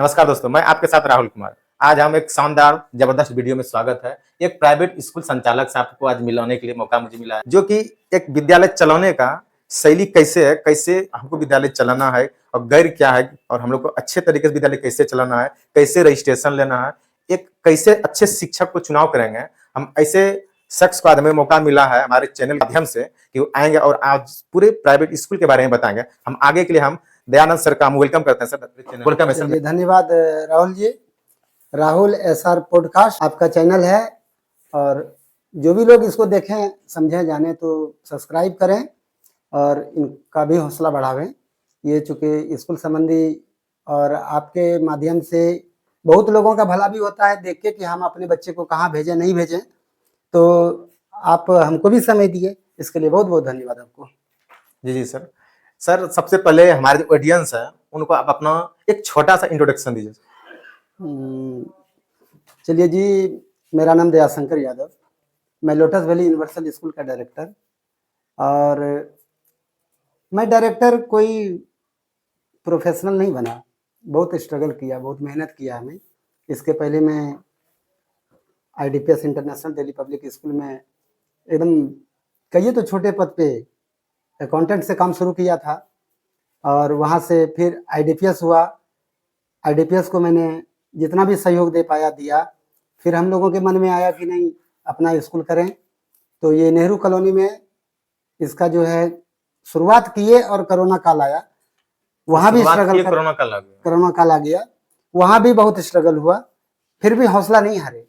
नमस्कार दोस्तों, मैं आपके साथ राहुल कुमार। आज हम एक शानदार जबरदस्त वीडियो में स्वागत है। एक प्राइवेट स्कूल संचालक से आपको आज मिलाने के लिए मौका मुझे मिला है, जो कि एक विद्यालय चलाने का शैली कैसे है, कैसे हमको विद्यालय चलाना है और गैर क्या है, और हम लोग को अच्छे तरीके से विद्यालय कैसे चलाना है, कैसे रजिस्ट्रेशन लेना है, एक कैसे अच्छे शिक्षक को चुनाव करेंगे। हम ऐसे शख्स को आज हमें मौका मिला है हमारे चैनल के माध्यम से कि वो आएंगे और आज पूरे प्राइवेट स्कूल के बारे में बताएंगे। हम आगे के लिए हम दयानंद सर का हम वेलकम करते हैं सर। वेलकम है सर। चलिए, धन्यवाद राहुल जी। राहुल एसआर पॉडकास्ट आपका चैनल है, और जो भी लोग इसको देखें, समझें, जाने तो सब्सक्राइब करें और इनका भी हौसला बढ़ावें। ये चूँकि स्कूल संबंधी और आपके माध्यम से बहुत लोगों का भला भी होता है देख के कि हम अपने बच्चे को कहाँ भेजें, नहीं भेजें, तो आप हमको भी समय दिए, इसके लिए बहुत बहुत धन्यवाद आपको। जी सर। सर, सबसे पहले हमारे जो ऑडियंस है उनको आप अपना एक छोटा सा इंट्रोडक्शन दीजिए। चलिए जी, मेरा नाम दयाशंकर यादव, मैं लोटस वैली यूनिवर्सल स्कूल का डायरेक्टर। और मैं डायरेक्टर कोई प्रोफेशनल नहीं बना, बहुत स्ट्रगल किया, बहुत मेहनत किया हमें। इसके पहले मैं आईडीपीएस इंटरनेशनल दिल्ली पब्लिक स्कूल में एकदम कहिए तो छोटे पद पे अकाउंटेंट से काम शुरू किया था, और वहाँ से फिर आईडीपीएस हुआ। आईडीपीएस को मैंने जितना भी सहयोग दे पाया दिया। फिर हम लोगों के मन में आया कि नहीं, अपना स्कूल करें, तो ये नेहरू कॉलोनी में इसका जो है शुरुआत किए, और कोरोना काल आया, वहाँ भी स्ट्रगल, कोरोना काल आ गया, वहाँ भी बहुत स्ट्रगल हुआ। फिर भी हौसला नहीं हारे।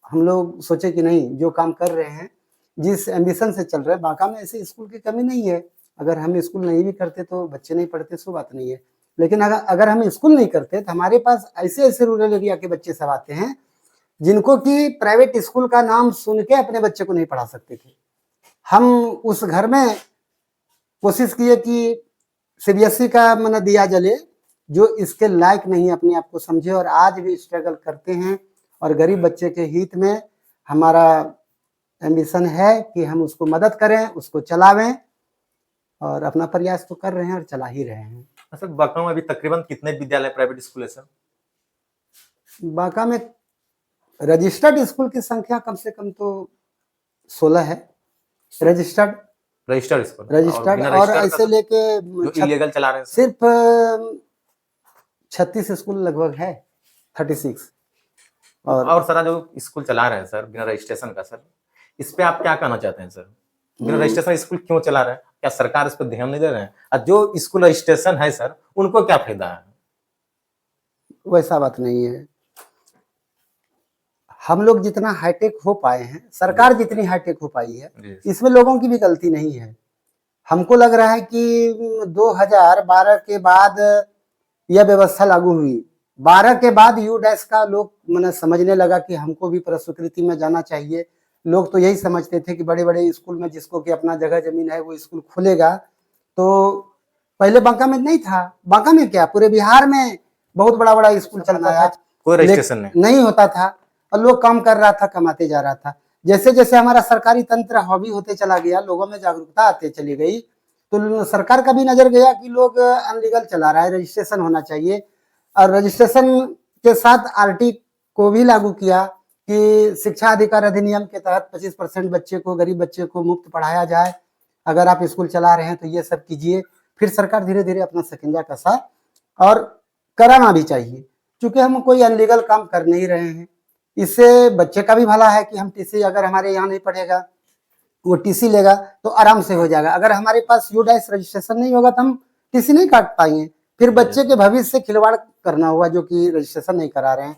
हम लोग सोचे कि नहीं, जो काम कर रहे हैं, जिस एम्बिशन से चल रहे हैं, बांका में ऐसे स्कूल की कमी नहीं है। अगर हम स्कूल नहीं भी करते तो बच्चे नहीं पढ़ते, सो बात नहीं है। लेकिन अगर हम स्कूल नहीं करते तो हमारे पास ऐसे ऐसे रूरल एरिया के बच्चे सब आते हैं जिनको कि प्राइवेट स्कूल का नाम सुन के अपने बच्चे को नहीं पढ़ा सकते थे। हम उस घर में कोशिश किए कि सीबीएसई का मन दिया जले, जो इसके लायक नहीं अपने आप को समझे, और आज भी स्ट्रगल करते हैं। और गरीब बच्चे के हित में हमारा एम्बिशन है कि हम उसको मदद करें, उसको चलावें, और अपना प्रयास तो कर रहे हैं और चला ही रहे हैं। सर, बांका में अभी तकरीबन कितने विद्यालय प्राइवेट स्कूल है सर? बांका में रजिस्टर्ड स्कूल की संख्या कम से कम तो 16 है। रजिस्टर्ड स्कूल और ऐसे लेके इलीगल चला रहे हैं सिर्फ 36 स्कूल लगभग है, 36। और सारा जो स्कूल चला रहे हैं सर बिना रजिस्ट्रेशन का, सर इस पे आप क्या कहना चाहते हैं सर? बिना रजिस्ट्रेशन स्कूल क्यों चला रहे हैं? क्या सरकार इस पर ध्यान नहीं दे रहे हैं? और जो स्कूल रजिस्ट्रेशन है सर, उनको क्या फायदा है? वैसा बात नहीं है। हम लोग जितना हाईटेक हो पाए हैं, सरकार जितनी हाईटेक हो पाई है, इसमें लोगों की भी गलती नहीं है। हमको लग रहा है कि 2012 के बाद यह व्यवस्था लागू हुई। 12 के बाद U-डैश का लोग मैंने समझने लगा कि हमको भी प्रस्वीकृति में जाना चाहिए। लोग तो यही समझते थे कि बड़े बड़े स्कूल में जिसको कि अपना जगह जमीन है वो स्कूल खोलेगा। तो पहले बांका में नहीं था। बांका में क्या, पूरे बिहार में बहुत बड़ा बड़ा स्कूल चल रहा है, कोई रजिस्ट्रेशन नहीं होता था, और लोग काम कर रहा था, कमाते जा रहा था। जैसे जैसे हमारा सरकारी तंत्र हॉबी होते चला गया, लोगों में जागरूकता आते चली गई, तो सरकार का भी नजर गया कि लोग अनलीगल चला रहा है, रजिस्ट्रेशन होना चाहिए। और रजिस्ट्रेशन के साथ आरटी को भी लागू किया कि शिक्षा अधिकार अधिनियम के तहत 25% बच्चे को, गरीब बच्चे को मुफ्त पढ़ाया जाए। अगर आप स्कूल चला रहे हैं तो ये सब कीजिए। फिर सरकार धीरे धीरे अपना शिकंजा कसा, और कराना भी चाहिए, क्योंकि हम कोई अनलीगल काम कर नहीं रहे हैं। इससे बच्चे का भी भला है कि हम टीसी, अगर हमारे यहाँ नहीं पढ़ेगा, वो टीसी लेगा तो आराम से हो जाएगा। अगर हमारे पास U-डैश रजिस्ट्रेशन नहीं होगा तो हम टीसी नहीं काट पाएंगे। फिर बच्चे के भविष्य से खिलवाड़ करना होगा, जो कि रजिस्ट्रेशन नहीं करा रहे हैं।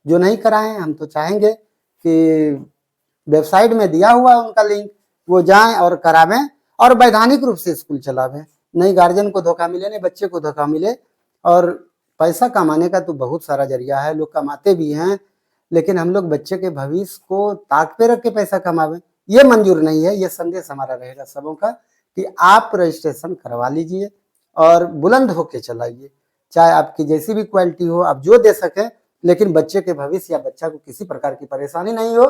जो नहीं कराए हैं, हम तो चाहेंगे कि वेबसाइट में दिया हुआ उनका लिंक, वो जाएं और करावें, और वैधानिक रूप से स्कूल चलावें। नहीं गार्जियन को धोखा मिले, नहीं बच्चे को धोखा मिले। और पैसा कमाने का तो बहुत सारा जरिया है, लोग कमाते भी हैं, लेकिन हम लोग बच्चे के भविष्य को ताक पे रख के पैसा कमावें, ये मंजूर नहीं है। ये संदेश हमारा रहेगा सबों का कि आप रजिस्ट्रेशन करवा लीजिए और बुलंद होके चलाइए। चाहे आपकी जैसी भी क्वालिटी हो, आप जो दे सकें, लेकिन बच्चे के भविष्य या बच्चा को किसी प्रकार की परेशानी नहीं हो,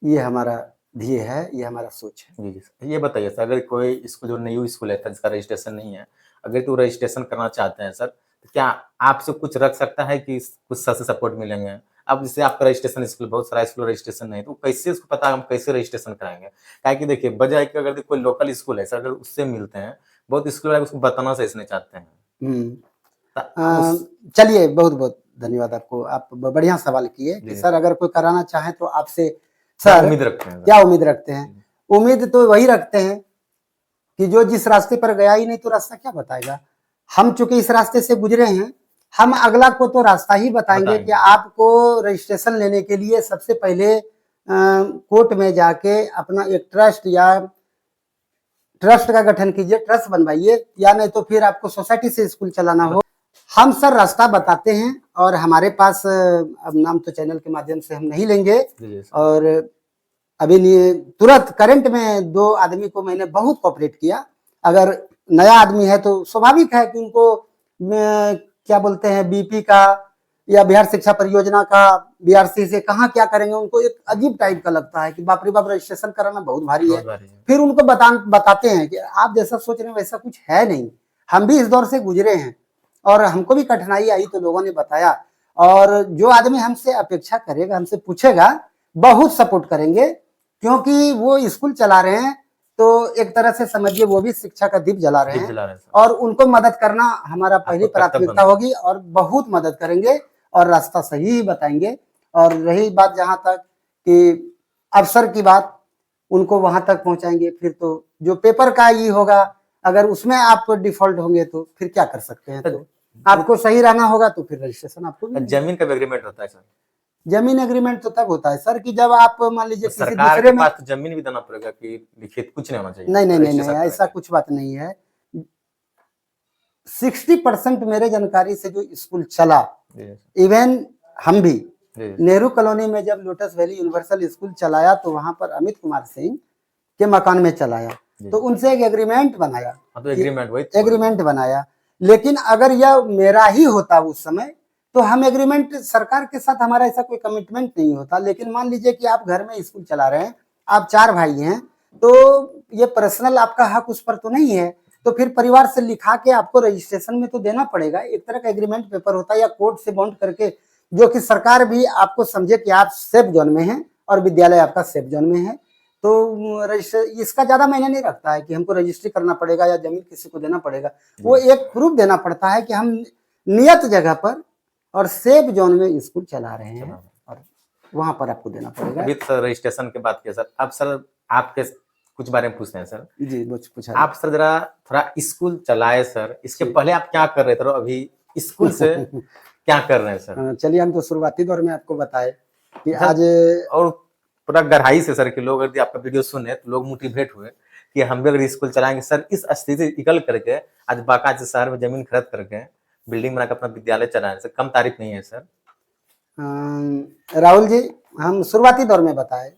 ये हमारा ध्येय है, ये हमारा सोच है। जी, ये बताइए सर, अगर कोई स्कूल जो न्यू स्कूल है जिसका रजिस्ट्रेशन नहीं है, अगर तो रजिस्ट्रेशन करना चाहते हैं सर, क्या आपसे कुछ रख सकता है कि कुछ सर से सपोर्ट मिलेंगे? अब जैसे आपका रजिस्ट्रेशन स्कूल, बहुत सारा स्कूल रजिस्ट्रेशन नहीं है, तो कैसे उसको पता हम कैसे रजिस्ट्रेशन कराएँगे? काहे कि देखिए बजाय कि अगर कोई लोकल स्कूल है सर, अगर उससे मिलते हैं, बहुत स्कूल वाले उसको बताना सही से नहीं चाहते हैं। हुँ। उस चलिए बहुत-बहुत धन्यवाद आपको। आप बढ़िया सवाल किए कि जी, सर अगर कोई कराना चाहे तो आपसे क्या सर उम्मीद रखते हैं? क्या उम्मीद रखते हैं? जी, उम्मीद तो वही रखते हैं कि जो जिस रास्ते पर गया ही नहीं तो रास्ता क्या बताएगा? हम चूँकि इस रास्ते से गुज़रे हैं, हम अगला को तो रास्ता ही बताएँगे कि बताएँगे। आपको रजिस्ट्रेशन लेने के लिए सबसे पहले कोर्ट में जाके अपना एक ट्रस्ट का गठन कीजिए, ट्रस्ट बनवाइए या नहीं तो फिर आपको सोसाइटी से स्कूल चलाना हो। हम सर रास्ता बताते हैं और हमारे पास अब नाम तो चैनल के माध्यम से हम नहीं लेंगे जी, जी, सर। और अभी नहीं तुरंत करंट में 2 आदमी को मैंने बहुत कोऑपरेट किया। अगर नया आदमी है तो स्वाभाविक है कि उनको क्या बोलते हैं बीपी का या बिहार शिक्षा परियोजना का बीआरसी से कहाँ क्या करेंगे उनको एक अजीब टाइप का लगता है कि बाप रे बाप रजिस्ट्रेशन कराना बहुत भारी है। बहुत बारी है। फिर उनको बताते हैं कि आप जैसा सोच रहे हैं वैसा कुछ है नहीं। हम भी इस दौर से गुजरे हैं और हमको भी कठिनाई आई तो लोगों ने बताया और जो आदमी हमसे अपेक्षा करेगा, हमसे पूछेगा, बहुत सपोर्ट करेंगे क्योंकि वो स्कूल चला रहे हैं तो एक तरह से समझिए वो भी शिक्षा का दीप जला रहे दीप हैं जला रहे हैं सर। और उनको मदद करना हमारा पहली आपका कर्तव्य प्राथमिकता बनता है। होगी और बहुत मदद करेंगे और रास्ता सही ही बताएंगे। और रही बात जहाँ तक कि अफसर की बात, उनको वहां तक पहुंचाएंगे फिर तो जो पेपर का ये होगा अगर उसमें आप डिफॉल्ट होंगे तो फिर क्या कर सकते हैं। तो आपको सही रहना होगा तो फिर रजिस्ट्रेशन आपको भी मिलेगा। जमीन का भी एग्रीमेंट होता है सर। जमीन एग्रीमेंट तो तब होता है सर कि जब आप मान लीजिए तो किसी सरकार दूसरे के में पास तो जमीन भी देना पड़ेगा कि लिखित कुछ नहीं होना चाहिए, नहीं नहीं नहीं रजिस्ट्रेशन नहीं करने ऐसा के लिए। कुछ बात नहीं है। 60% मेरे जानकारी से जो स्कूल चला जी, इवन हम भी जी, नेहरू कॉलोनी में जब लोटस वैली यूनिवर्सल स्कूल चलाया तो वहां पर अमित कुमार सिंह के मकान में चलाया जी। तो उनसे एक एग्रीमेंट बनाया हाँ, तो एग्रीमेंट वही तो बोल रहे हैं। एग्रीमेंट बनाया। लेकिन अगर यह मेरा ही होता उस समय तो हम एग्रीमेंट सरकार के साथ हमारा ऐसा कोई कमिटमेंट नहीं होता। लेकिन मान लीजिए कि आप घर में स्कूल चला रहे हैं, आप 4 भाई हैं, तो ये पर्सनल आपका हक उस पर तो नहीं है। तो फिर परिवार से लिखा के आपको रजिस्ट्रेशन में तो देना पड़ेगा। एक तरह का एग्रीमेंट पेपर होता है या कोर्ट से बॉन्ड करके जो कि सरकार भी आपको समझे कि आप सेफ जोन में हैं और विद्यालय आपका सेफ जोन में है। तो रजिस्टर इसका ज़्यादा मायने नहीं रखता है कि हमको रजिस्ट्री करना पड़ेगा या ज़मीन किसी को देना पड़ेगा। वो एक प्रूफ देना पड़ता है कि हम नियत जगह पर और सेफ जोन में स्कूल चला रहे हैं और वहाँ पर आपको देना पड़ेगा। अभी तो सर रजिस्ट्रेशन की बात किया सर। अब सर आपके कुछ बारे में पूछते हैं सर। जी, मुझ पूछा आप सर जरा थोड़ा स्कूल चलाए सर। इसके जी। पहले आप क्या कर रहे थे और अभी स्कूल से क्या कर रहे हैं सर? चलिए हम तो शुरुआती दौर में आपको बताए कि सर, आज और पूरा गहराई से सर कि लोग यदि आपका वीडियो सुने तो लोग मोटिवेट हुए कि हम भी अगर स्कूल चलाएंगे सर, इस स्थिति से निकल करके आज बाकायदा शहर में जमीन खरीद करके बिल्डिंग बना के अपना विद्यालय चलाएं सर, कम तारीफ नहीं है सर। राहुल जी हम शुरुआती दौर में बताए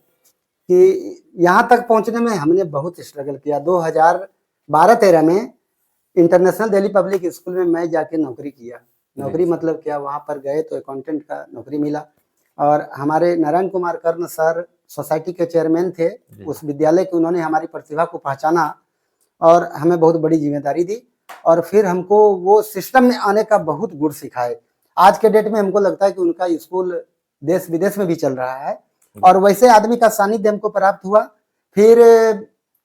कि यहाँ तक पहुँचने में हमने बहुत स्ट्रगल किया। 2012-13 में इंटरनेशनल दिल्ली पब्लिक स्कूल में मैं जाके नौकरी किया। नौकरी मतलब क्या, वहाँ पर गए तो अकाउंटेंट का नौकरी मिला और हमारे नारायण कुमार कर्ण सर सोसाइटी के चेयरमैन थे उस विद्यालय के। उन्होंने हमारी प्रतिभा को पहचाना और हमें बहुत बड़ी जिम्मेदारी दी और फिर हमको वो सिस्टम में आने का बहुत गुर सिखाए। आज के डेट में हमको लगता है कि उनका स्कूल देश विदेश में भी चल रहा है और वैसे आदमी का सानिध्य हमको प्राप्त हुआ। फिर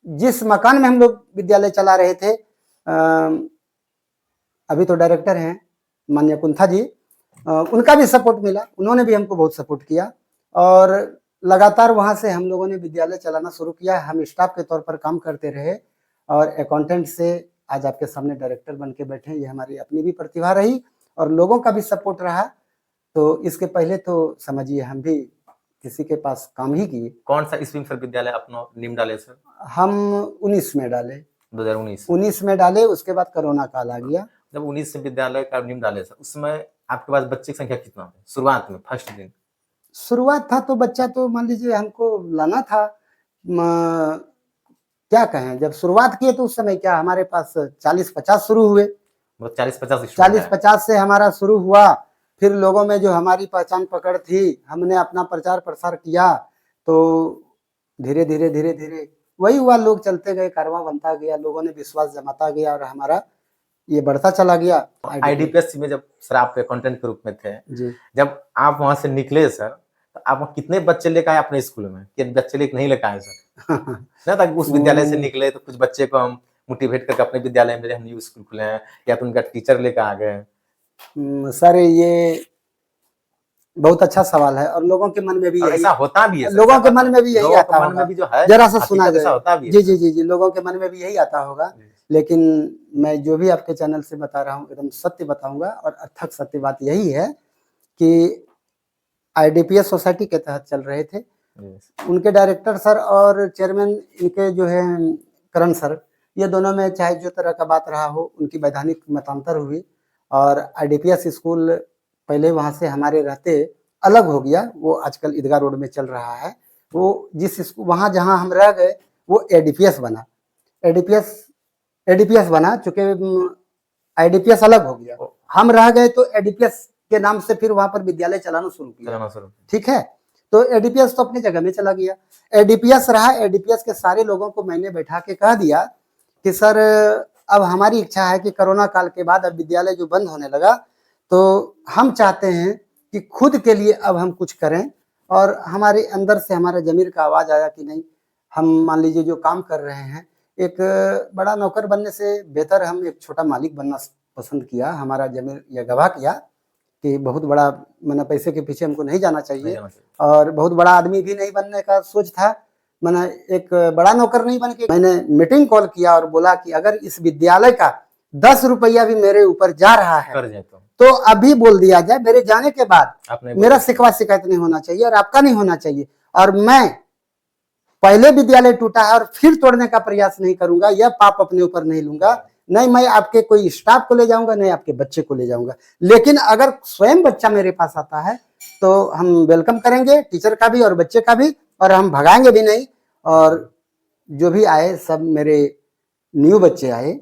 जिस मकान में हम लोग विद्यालय चला रहे थे, अभी तो डायरेक्टर हैं माननीय कुंथा जी, उनका भी सपोर्ट मिला। उन्होंने भी हमको बहुत सपोर्ट किया और लगातार वहाँ से हम लोगों ने विद्यालय चलाना शुरू किया। हम स्टाफ के तौर पर काम करते रहे और अकाउंटेंट से आज आपके सामने डायरेक्टर बन के बैठे। ये हमारी अपनी भी प्रतिभा रही और लोगों का भी सपोर्ट रहा। तो इसके पहले तो समझिए हम भी किसी के पास काम ही किए। कौन सा ईस्वी में सर विद्यालय अपना नींव डाले सर? हम 19 में डाले। 2019 19 में डाले, उसके बाद कोरोना काल आ गया। जब 19 से विद्यालय का नींव डाले सर, उस समय आपके पास बच्चे की संख्या कितना थी शुरुआत में, फर्स्ट दिन? शुरुआत था तो बच्चा तो मान लीजिए हमको लाना था, क्या कहें, जब शुरुआत किए तो उस समय क्या हमारे पास 40-50 शुरू हुए। मतलब 40-50 40-50 से हमारा शुरू हुआ। फिर लोगों में जो हमारी पहचान पकड़ थी, हमने अपना प्रचार प्रसार किया तो धीरे धीरे धीरे धीरे वही हुआ। लोग चलते गए, कारवां बनता गया, लोगों ने विश्वास जमाता गया और हमारा ये बढ़ता चला गया। आईडीपीएस में जब सर आप कंटेंट के रूप में थे, जी जब आप वहां से निकले सर, तो आप कितने बच्चे लेकर आए अपने स्कूल में, कि बच्चे लेकर नहीं लेकर आए सर? ना था उस विद्यालय से निकले तो कुछ बच्चे को हम मोटिवेट करके अपने विद्यालय में हम न्यू स्कूल खुले हैं, या तो उनका टीचर लेकर आ गए? सर ये बहुत अच्छा सवाल है और लोगों के मन में भी और यही, ऐसा होता भी है सर, लोगों क्या के पता? मन में भी यही लोगों आता के मन में होगा। भी जो है जरा सा सुना हकीकत ऐसा जाए। होता भी है जी सर। जी जी जी, लोगों के मन में भी यही आता होगा। लेकिन मैं जो भी आपके चैनल से बता रहा हूँ एकदम सत्य बताऊंगा, और अथक सत्य बात यही है कि आईडीपीएस सोसाइटी के तहत चल रहे थे। उनके डायरेक्टर सर और चेयरमैन इनके जो है करण सर, ये दोनों में चाहे जो तरह का बात रहा हो, उनकी वैधानिक मतांतर हुई और आईडीपीएस स्कूल पहले वहां से हमारे रहते अलग हो गया। वो आजकल ईदगाह रोड में चल रहा है। वो जिस स्कूल वहां जहां हम रह गए वो एडीपीएस बना। एडीपीएस बना, चूंकि आईडीपीएस अलग हो गया, हम रह गए तो एडीपीएस के नाम से फिर वहां पर विद्यालय चलाना शुरू किया। ठीक है, तो एडीपीएस तो अपनी जगह में चला गया। एडीपीएस रहा, एडीपीएस के सारे लोगों को मैंने बैठा के कह दिया कि सर अब हमारी इच्छा है कि कोरोना काल के बाद अब विद्यालय जो बंद होने लगा, तो हम चाहते हैं कि खुद के लिए अब हम कुछ करें। और हमारे अंदर से हमारे जमीर का आवाज आया कि नहीं, हम मान लीजिए जो काम कर रहे हैं, एक बड़ा नौकर बनने से बेहतर हम एक छोटा मालिक बनना पसंद किया। हमारा जमीर यह गवाह किया कि बहुत बड़ा, मैंने पैसे के पीछे हमको नहीं जाना चाहिए और बहुत बड़ा आदमी भी नहीं बनने का सोच था। मैंने एक बड़ा नौकर नहीं बन के मैंने मीटिंग कॉल किया और बोला कि अगर इस विद्यालय का 10 रुपया भी मेरे ऊपर जा रहा है तो अभी बोल दिया जाए, मेरे जाने के बाद मेरा शिकवा शिकायत नहीं होना चाहिए और आपका नहीं होना चाहिए। और मैं पहले विद्यालय टूटा है और फिर तोड़ने का प्रयास नहीं करूंगा, यह पाप अपने ऊपर नहीं लूंगा। नहीं मैं आपके कोई स्टाफ को ले जाऊंगा, नहीं आपके बच्चे को ले जाऊंगा, लेकिन अगर स्वयं बच्चा मेरे पास आता है तो हम वेलकम करेंगे, टीचर का भी और बच्चे का भी, और हम भगाएंगे भी नहीं। और जो भी आए सब मेरे न्यू बच्चे आए,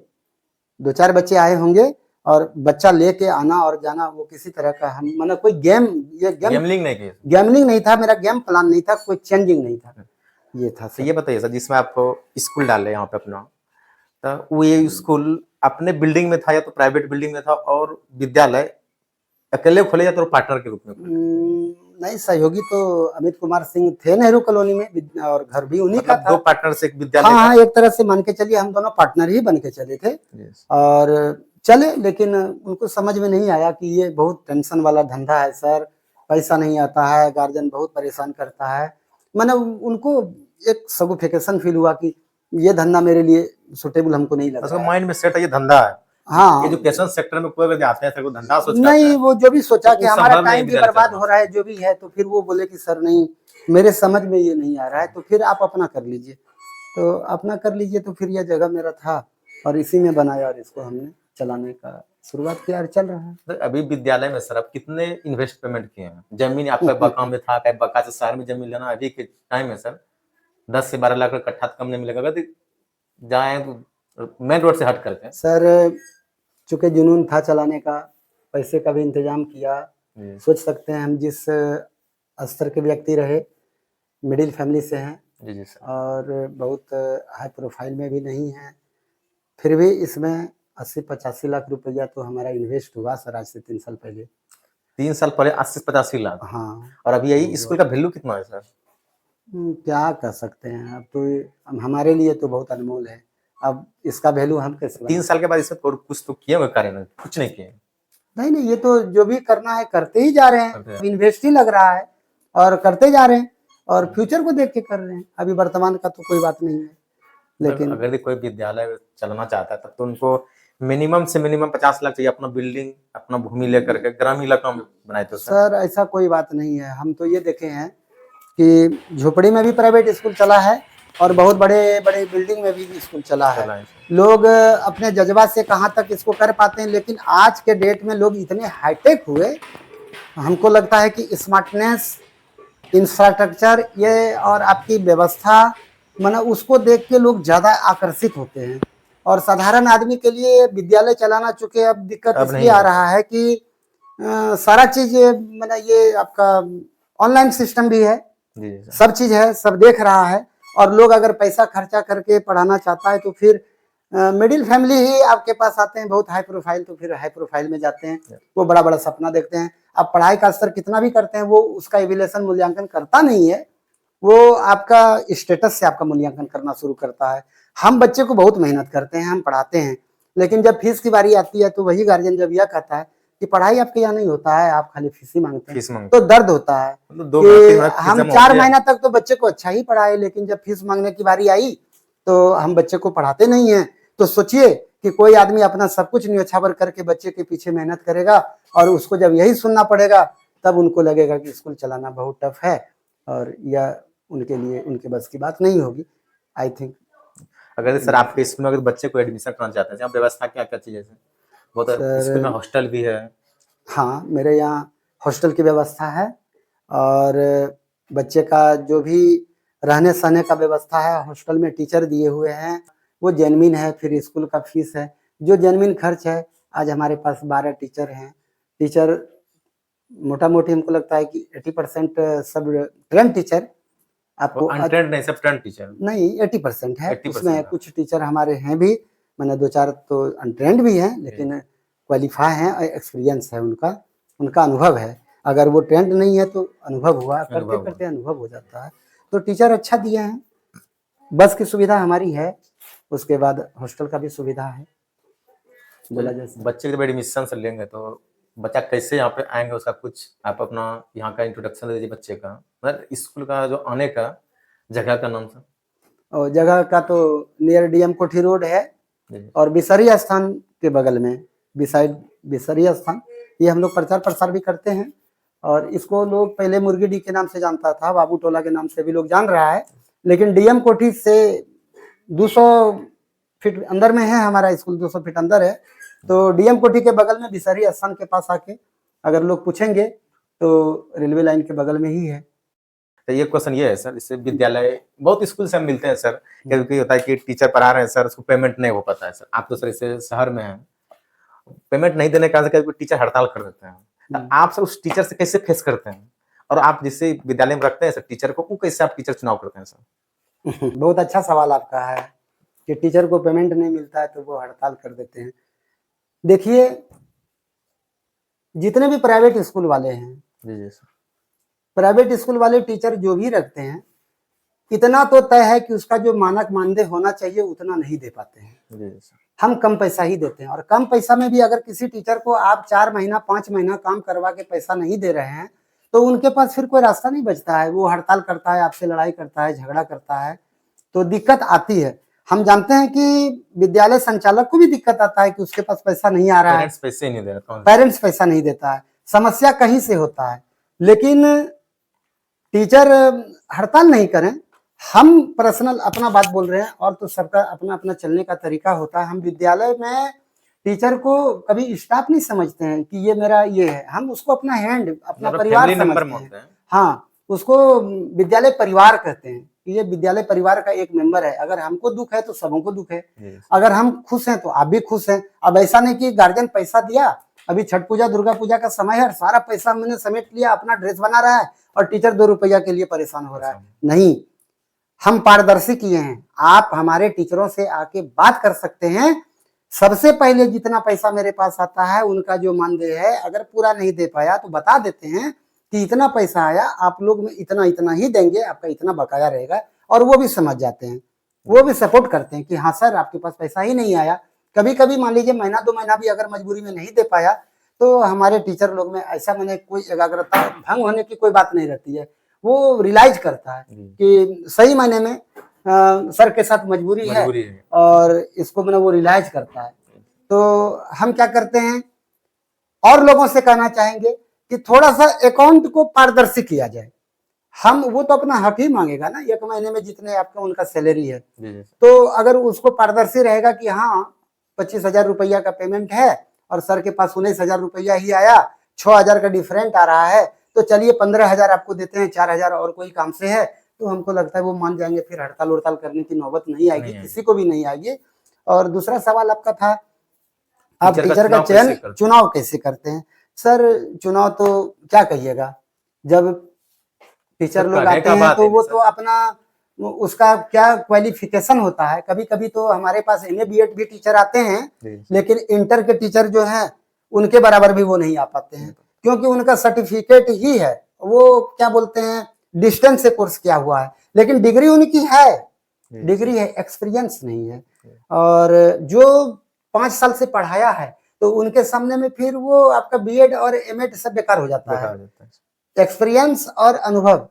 2-4 बच्चे आए होंगे, और बच्चा लेके आना और जाना वो किसी तरह का हम माना कोई गैमलिंग नहीं था, मेरा गेम प्लान नहीं था, कोई चेंजिंग नहीं था, ये था। तो ये बताइए सर, जिसमें आपको स्कूल डाले यहाँ पे अपना, तो वो ये स्कूल अपने बिल्डिंग में था या तो प्राइवेट बिल्डिंग में था, और विद्यालय अकेले खोले या तो पार्टनर के रूप में? नहीं, सहयोगी तो अमित कुमार सिंह थे नेहरू कॉलोनी में, और घर भी उन्हीं का था। 2 पार्टनर से एक विद्यालय। हाँ, एक तरह से मान के चलिए हम दोनों पार्टनर ही बन के चले थे और चले। लेकिन उनको समझ में नहीं आया कि ये बहुत टेंशन वाला धंधा है सर, पैसा नहीं आता है, गार्जियन बहुत परेशान करता है। मैंने उनको एक सगुफिकेशन फील हुआ कि ये धंधा मेरे लिए सुटेबल हमको नहीं लगा। माइंड में सेट है ये धंधा है। हाँ, एजुकेशन सेक्टर में कोई अगर जाता है तो धंधा सोचता नहीं है। वो जो भी सोचा तो कि हमारा टाइम भी बर्बाद हो रहा है जो भी है, तो फिर वो बोले कि सर नहीं, मेरे समझ में ये नहीं आ रहा है, तो फिर आप अपना कर लीजिए। तो अपना कर लीजिए, तो फिर यह जगह मेरा था और इसी में बनाया और इसको हमने चलाने का शुरुआत किया और चल रहा है। तो अभी विद्यालय में सर आप कितने इन्वेस्ट पेमेंट किए हैं? जमीन आपका बका में था, बका से शहर में जमीन लेना अभी के टाइम में सर 10 से 12 लाख कट्ठा कम नहीं मिलेगा अगर जाए तो मेन रोड से हट करके? सर चूंकि जुनून था चलाने का, पैसे का भी इंतजाम किया। सोच सकते हैं हम जिस स्तर के व्यक्ति रहे, मिडिल फैमिली से हैं जी सर, और बहुत हाई प्रोफाइल में भी नहीं है, फिर भी इसमें 80-85 लाख रुपया तो हमारा इन्वेस्ट हुआ सर आज से 3 साल पहले। 3 साल पहले 80-85 लाख? हाँ। और अभी यही स्कूल का वैल्यू कितना है सर? क्या कह सकते हैं, अब तो हमारे लिए तो बहुत अनमोल है। अब इसका वैल्यू हम कैसे? 3 साल के बाद इसमें कुछ तो किए होंगे कार्य में, कुछ नहीं किए? नहीं, ये तो जो भी करना है करते ही जा रहे हैं, इन्वेस्ट ही लग रहा है और करते जा रहे हैं और फ्यूचर को देख के कर रहे हैं। अभी वर्तमान का तो कोई बात नहीं है, लेकिन अगर कोई विद्यालय चलना चाहता है तब तो उनको मिनिमम से मिनिमम 50 लाख चाहिए, अपना बिल्डिंग, अपना भूमि लेकर के ग्रामीण इलाका में बनाए। तो सर ऐसा कोई बात नहीं है। हम तो ये देखे हैं कि झोपड़ी में भी प्राइवेट स्कूल चला है और बहुत बड़े बड़े बिल्डिंग में भी स्कूल चला है। लोग अपने जज्बा से कहाँ तक इसको कर पाते हैं, लेकिन आज के डेट में लोग इतने हाईटेक हुए, हमको लगता है कि स्मार्टनेस, इंफ्रास्ट्रक्चर ये और आपकी व्यवस्था, माना उसको देख के लोग ज़्यादा आकर्षित होते हैं। और साधारण आदमी के लिए विद्यालय चलाना चूँकि अब दिक्कत इसलिए आ रहा है कि सारा चीज़ माना ये आपका ऑनलाइन सिस्टम भी है, सब चीज़ है, सब देख रहा है। और लोग अगर पैसा खर्चा करके पढ़ाना चाहता है तो फिर मिडिल फैमिली ही आपके पास आते हैं, बहुत हाई प्रोफाइल तो फिर हाई प्रोफाइल में जाते हैं, वो बड़ा बड़ा सपना देखते हैं। आप पढ़ाई का स्तर कितना भी करते हैं, वो उसका इवैल्यूएशन मूल्यांकन करता नहीं है, वो आपका स्टेटस से आपका मूल्यांकन करना शुरू करता है। हम बच्चे को बहुत मेहनत करते हैं, हम पढ़ाते हैं, लेकिन जब फीस की बारी आती है तो वही गार्जियन जब यह कहता है कि पढ़ाई आपके यहाँ नहीं होता है, आप खाली फीस ही मांगते फीस हैं, मांगते तो दर्द होता है मतलब 2 कि महीने 3 महीने हम 4 महीना तक तो बच्चे को अच्छा ही पढ़ाए, लेकिन जब फीस मांगने की बारी आई तो हम बच्चे को पढ़ाते नहीं हैं। तो सोचिए कि कोई आदमी अपना सब कुछ न्योछावर करके बच्चे के पीछे मेहनत करेगा और उसको जब यही सुनना पड़ेगा तब उनको लगेगा कि स्कूल चलाना बहुत टफ है और यह उनके लिए उनके बस की बात नहीं होगी। आई थिंक अगर सर आपके स्कूल में अगर बच्चे को एडमिशन कराना चाहते हैं, यहाँ व्यवस्था क्या-क्या चीज़ है? बहुत स्कूल में सर हॉस्टल भी है। हाँ, मेरे यहाँ हॉस्टल की व्यवस्था है और बच्चे का जो भी रहने सहने का व्यवस्था है, हॉस्टल में टीचर दिए हुए हैं, वो जेन्युइन है। फिर स्कूल का फीस है, जो जेन्युइन खर्च है। आज हमारे पास 12 टीचर हैं। टीचर मोटा-मोटी हमको लगता है कि 80% सब ट्रेन्ड टीचर आपको अनट्रेंड नहीं, सब ट्रेंड टीचर। नहीं 80% है। 80% उसमें है। कुछ टीचर हमारे हैं भी, मैंने 2-4 तो अनट्रेंड भी हैं, लेकिन क्वालिफाई हैं और एक्सपीरियंस है उनका, उनका अनुभव है। अगर वो ट्रेंड नहीं है तो अनुभव हुआ, करते-करते अनुभव हो जाता है। तो टीचर अच्छा दिए हैं, बस की सुविधा हमारी है, उसके बाद हॉस्टल का भी सुविधा है। बोला जैसे बच्चे के जब एडमिशन से लेंगे तो बच्चा कैसे यहाँ पे आएंगे, उसका कुछ आप अपना यहाँ का इंट्रोडक्शन दे दीजिए बच्चे का, मतलब स्कूल का जो आने का जगह का नाम सर। और जगह का तो नियर डीएम कोठी रोड है और बिसरी स्थान के बगल में, बिसाइड बिसरी स्थान, ये हम लोग प्रचार प्रसार भी करते हैं। और इसको लोग पहले मुर्गी डी के नाम से जानता था, बाबू टोला के नाम से भी लोग जान रहा है, लेकिन डीएम कोठी से 200 फीट अंदर में है हमारा स्कूल, 200 फीट अंदर है। तो डीएम कोठी के बगल में बिसरी स्थान के पास आके अगर लोग पूछेंगे तो रेलवे लाइन के बगल में ही है। तो ये क्वेश्चन ये है सर, इससे विद्यालय बहुत स्कूल से हम मिलते हैं सर, कभी होता है कि टीचर पढ़ा रहे हैं सर, उसको पेमेंट नहीं हो पाता है सर। आप तो सर इसे शहर में हैं, पेमेंट नहीं देने का कभी टीचर हड़ताल कर देते हैं, तो आप सर उस टीचर से कैसे फेस करते हैं? और आप जिससे विद्यालय में रखते हैं सर टीचर को, वो कैसे आप टीचर चुनाव करते हैं सर? बहुत अच्छा सवाल आपका है कि टीचर को पेमेंट नहीं मिलता है तो वो हड़ताल कर देते हैं। देखिए, जितने भी प्राइवेट स्कूल वाले हैं, जी सर, प्राइवेट स्कूल वाले टीचर जो भी रखते हैं, इतना तो तय है कि उसका जो मानक मानदेय होना चाहिए उतना नहीं दे पाते हैं। जी सर। हम कम पैसा ही देते हैं और कम पैसा में भी अगर किसी टीचर को आप 4 महीना 5 महीना काम करवा के पैसा नहीं दे रहे हैं तो उनके पास फिर कोई रास्ता नहीं बचता है। वो हड़ताल करता है, आपसे लड़ाई करता है, झगड़ा करता है, तो दिक्कत आती है। हम जानते हैं कि विद्यालय संचालक को भी दिक्कत आता है कि उसके पास पैसा नहीं आ रहा है, पेरेंट्स पैसे नहीं दे रहे, पेरेंट्स पैसा नहीं देता है, समस्या कहीं से होता है। लेकिन टीचर हड़ताल नहीं करें, हम पर्सनल अपना बात बोल रहे हैं और तो सबका अपना अपना चलने का तरीका होता है। हम विद्यालय में टीचर को कभी स्टाफ नहीं समझते हैं कि ये मेरा ये है, हम उसको अपना हैंड, अपना परिवार समझते हैं। हाँ, उसको विद्यालय परिवार कहते हैं कि ये विद्यालय परिवार का एक मेंबर है। अगर हमको दुख है तो सबों को दुख है, अगर हम खुश हैं तो आप भी खुश हैं। अब ऐसा नहीं कि गार्जियन पैसा दिया, अभी छठ पूजा दुर्गा पूजा का समय है, सारा पैसा मैंने समेट लिया, अपना ड्रेस बना रहा है और टीचर 2 रुपया के लिए परेशान हो रहा है। नहीं, हम पारदर्शी किए हैं। आप हमारे टीचरों से आके बात कर सकते हैं। सबसे पहले जितना पैसा मेरे पास आता है उनका जो मानदेय है, अगर पूरा नहीं दे पाया तो बता देते हैं कि इतना पैसा आया, आप लोग में इतना इतना ही देंगे, आपका इतना बकाया रहेगा, और वो भी समझ जाते हैं, वो भी सपोर्ट करते हैं कि हाँ सर आपके पास पैसा ही नहीं आया। कभी कभी मान लीजिए महीना 2 महीना भी अगर मजबूरी में नहीं दे पाया तो हमारे टीचर लोग में ऐसा मैंने कोई एकाग्रता भंग होने की कोई बात नहीं रहती है। वो रियलाइज करता है कि सही मायने में सर के साथ मजबूरी है और इसको मैंने वो रियलाइज करता है। तो हम क्या करते हैं, और लोगों से कहना चाहेंगे कि थोड़ा सा अकाउंट को पारदर्शी किया जाए। हम वो तो अपना हक ही मांगेगा ना, 1 महीने में जितने आपका उनका सैलरी है, तो अगर उसको पारदर्शी रहेगा कि हाँ 25,000 रुपया का पेमेंट है और सर के पास 19,000 रुपया ही आया, 6,000 का डिफरेंट आ रहा है, तो चलिए 15,000 आपको देते हैं, 4,000 और कोई काम से है, तो हमको लगता है वो मान जाएंगे। फिर हड़ताल उड़ताल करने की नौबत नहीं आएगी, किसी को भी नहीं आएगी। और दूसरा सवाल आपका था, आप टीचर का चयन चुनाव कैसे करते हैं? सर चुनाव तो क्या कहिएगा, जब टीचर लोग आते हैं तो वो तो अपना उसका क्या क्वालिफिकेशन होता है। कभी कभी तो हमारे पास एमए बीएड भी टीचर आते हैं, जी, लेकिन इंटर के टीचर जो हैं उनके बराबर भी वो नहीं आ पाते हैं, क्योंकि उनका सर्टिफिकेट ही है, वो क्या बोलते हैं डिस्टेंस से कोर्स किया हुआ है, लेकिन डिग्री उनकी है, जी, डिग्री है, एक्सपीरियंस नहीं है। और जो 5 साल से पढ़ाया है तो उनके सामने में फिर वो आपका बीएड और एमएड सब बेकार हो जाता बेकार है। हो जाता है। एक्सपीरियंस और अनुभव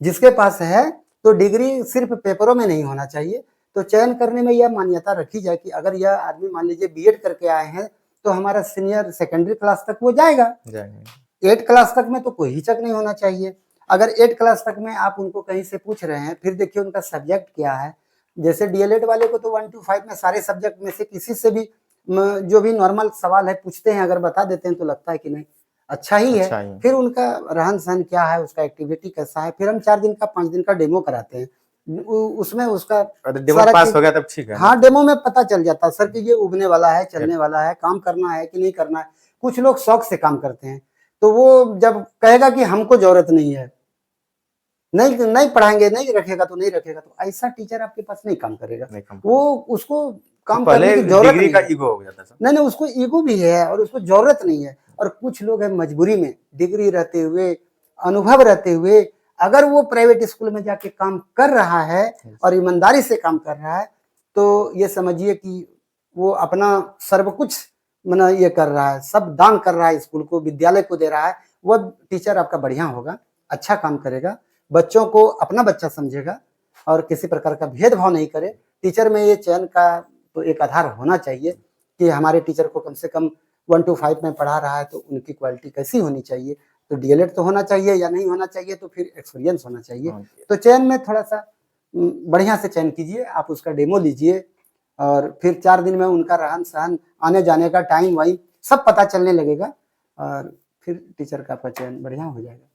जिसके पास है, तो डिग्री सिर्फ पेपरों में नहीं होना चाहिए। तो चयन करने में यह मान्यता रखी जाए कि अगर यह आदमी मान लीजिए बीएड करके आए हैं तो हमारा सीनियर सेकेंडरी क्लास तक वो जाएगा, जाएंगे। 8 क्लास तक में तो कोई हिचक नहीं होना चाहिए। अगर 8 क्लास तक में आप उनको कहीं से पूछ रहे हैं, फिर देखिए उनका सब्जेक्ट क्या है। जैसे डीएलएड वाले को तो 1 to 5 में सारे सब्जेक्ट में से किसी से भी जो भी नॉर्मल सवाल है पूछते हैं, अगर बता देते हैं तो लगता है कि नहीं अच्छा ही है। अच्छा ही है। फिर उनका रहन सहन क्या है, उसका एक्टिविटी कैसा है, फिर हम 4 दिन का 5 दिन का डेमो कराते हैं। उसमें उसका अरे डेमो सारा पास चीज, हो गया तब ठीक है। हाँ डेमो में पता चल जाता है सर कि ये उगने वाला है, चलने वाला है, काम करना है कि नहीं करना है। कुछ लोग शौक से काम करते हैं, तो वो जब कहेगा कि हमको जरूरत नहीं है, नहीं नहीं पढ़ाएंगे, नहीं रखेगा तो नहीं रखेगा, तो ऐसा टीचर आपके पास नहीं काम करेगा। नहीं काम वो उसको काम पहले करने की जरूरत डिग्री नहीं का है। ईगो हो जाता है सर। नहीं नहीं, उसको ईगो भी है और उसको जरूरत नहीं है। और कुछ लोग हैं मजबूरी में, डिग्री रहते हुए, अनुभव रहते हुए, अगर वो प्राइवेट स्कूल में जाके काम कर रहा है और ईमानदारी से काम कर रहा है, तो ये समझिए कि वो अपना सर्व कुछ मना ये कर रहा है, सब दान कर रहा है, स्कूल को, विद्यालय को दे रहा है। वो टीचर आपका बढ़िया होगा, अच्छा काम करेगा, बच्चों को अपना बच्चा समझेगा और किसी प्रकार का भेदभाव नहीं करे। टीचर में ये चयन का तो एक आधार होना चाहिए कि हमारे टीचर को कम से कम 1 to 5 में पढ़ा रहा है तो उनकी क्वालिटी कैसी होनी चाहिए। तो डीएलएड तो होना चाहिए या नहीं होना चाहिए, तो फिर एक्सपीरियंस होना चाहिए। हाँ। तो चयन में थोड़ा सा बढ़िया से चयन कीजिए, आप उसका डेमो लीजिए और फिर 4 दिन में उनका रहन सहन, आने जाने का टाइम वाइम सब पता चलने लगेगा और फिर टीचर का आपका चयन बढ़िया हो जाएगा।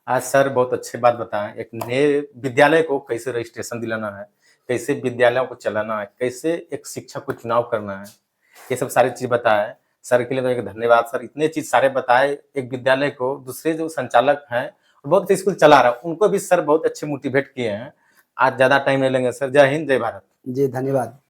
आज सर बहुत अच्छी बात बताएं, एक नए विद्यालय को कैसे रजिस्ट्रेशन दिलाना है, कैसे विद्यालयों को चलाना है, कैसे एक शिक्षक को चुनाव करना है, ये सब सारी चीज बताए। सर के लिए तो एक धन्यवाद सर, इतने चीज सारे बताए। एक विद्यालय को दूसरे जो संचालक हैं बहुत स्कूल चला रहा है उनको भी सर बहुत अच्छे मोटिवेट किए हैं। आज ज्यादा टाइम नहीं लेंगे सर। जय हिंद, जय भारत। जी धन्यवाद।